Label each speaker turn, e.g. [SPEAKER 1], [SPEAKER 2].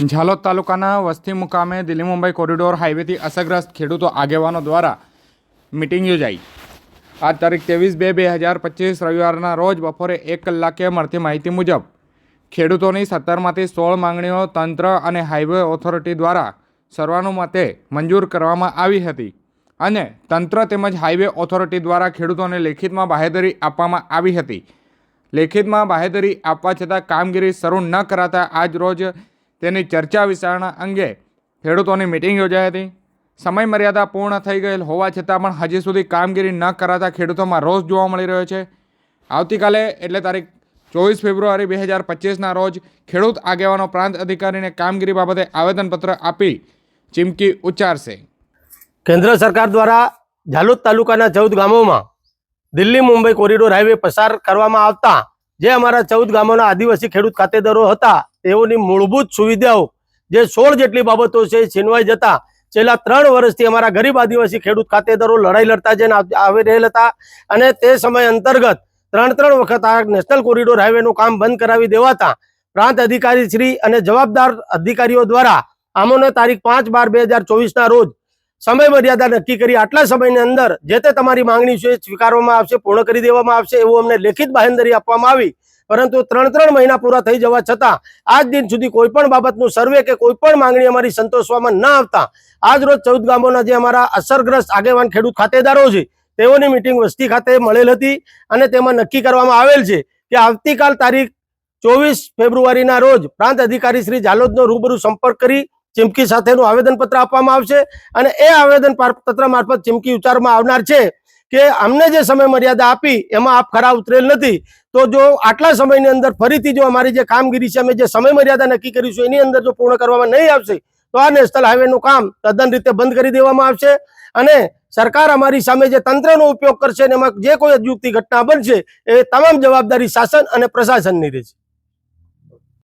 [SPEAKER 1] ઝાલોદ તાલુકાના વસ્તી મુકામે દિલ્હી મુંબઈ કોરિડોર હાઈવેથી અસરગ્રસ્ત ખેડૂતો આગેવાનો દ્વારા મિટિંગ યોજાઈ। આ તારીખ 23/2/2025 રવિવારના રોજ બપોરે 1 કલાકે મળતી માહિતી મુજબ ખેડૂતોની 17માંથી 16 માંગણીઓ તંત્ર અને હાઈવે ઓથોરિટી દ્વારા સર્વાનુમતે મંજૂર કરવામાં આવી હતી અને તંત્ર તેમજ હાઈવે ઓથોરિટી દ્વારા ખેડૂતોને લેખિતમાં બાહેધરી આપવામાં આવી હતી। લેખિતમાં બાહેધરી આપવા છતાં કામગીરી શરૂ ન કરાતા આજ રોજ તેની ચર્ચા વિચારણા અંગે ખેડૂતોની મિટિંગ યોજાઈ હતી। સમય મર્યાદા પૂર્ણ થઈ ગયેલ હોવા છતાં પણ હજી સુધી કામગીરી ન કરાતા ખેડૂતોમાં રોષ જોવા મળી રહ્યો છે। આવતીકાલે એટલે તારીખ 24 ફેબ્રુઆરી 2025ના રોજ ખેડૂત આગેવાનો પ્રાંત અધિકારીને કામગીરી બાબતે આવેદનપત્ર આપી ચીમકી ઉચ્ચારશે।
[SPEAKER 2] કેન્દ્ર સરકાર દ્વારા ઝાલોદ તાલુકાના 14 ગામોમાં દિલ્હી મુંબઈ કોરિડોર હાઈવે પસાર કરવામાં આવતા જે અમારા 14 ગામોના આદિવાસી ખેડૂત ખાતેદારો હતા તેઓની મૂળભૂત સુવિધાઓ જે 16 જેટલી બાબતો છે છીનવાઈ જતા છેલ્લા 3 વર્ષથી અમારા ગરીબ આદિવાસી ખેડૂત ખાતેદારો લડાઈ લડતા જઈને આવી રહેલ હતા અને તે સમય અંતર્ગત 3 વખત આ નેશનલ કોરિડોર હાઈવેનું કામ બંધ કરાવી દેવાતા પ્રાંત અધિકારી શ્રી અને જવાબદાર અધિકારીઓ દ્વારા આમોને તારીખ 5/12/2024ના રોજ સમય મર્યાદા નક્કી કરી આટલા સમયની અંદર જે તે તમારી માંગણી છે સ્વીકારવામાં આવશે, પૂર્ણ કરી દેવામાં આવશે એવું અમને લેખિત બાહેંધરી આપવામાં આવી। પરંતુ 3 મહિના પૂરા થઈ જવા છતાં આજ દિન સુધી કોઈ પણ બાબતનું સર્વે કે કોઈ પણ માંગણી અમારી સંતોષવામાં ન આવતા આજ રોજ 14 ગામોના જે અમારા અસરગ્રસ્ત આગેવાન ખેડૂત ખાતેદારો છે તેઓની મિટિંગ વસ્તી ખાતે મળેલ હતી અને તેમાં નક્કી કરવામાં આવેલ છે કે આવતીકાલ તારીખ 24 ફેબ્રુઆરીના રોજ પ્રાંત અધિકારી શ્રી ઝાલોદનો રૂબરૂ સંપર્ક કરી ચીમકી સાથેનું આવેદનપત્ર આપવામાં આવશે અને એ આવેદનપત્ર મારફત ચીમકી ઉચ્ચારવામાં આવનાર છે કે અમને જે સમય મર્યાદા આપી એમાં આપ ખરા ઉતરેલ નથી, તો જો આટલા સમયની અંદર ફરીથી જો અમારી જે કામગીરી છે અમે જે સમય મર્યાદા નક્કી કરીશું એની અંદર જો પૂર્ણ કરવામાં નહીં આવશે તો આ નેશનલ હાઈવેનું કામ તદ્દન રીતે બંધ કરી દેવામાં આવશે અને સરકાર અમારી સામે જે તંત્રનો ઉપયોગ કરશે અને એમાં જે કોઈ અજુગતી ઘટના બનશે એ તમામ જવાબદારી શાસન અને પ્રશાસનની રહેશે।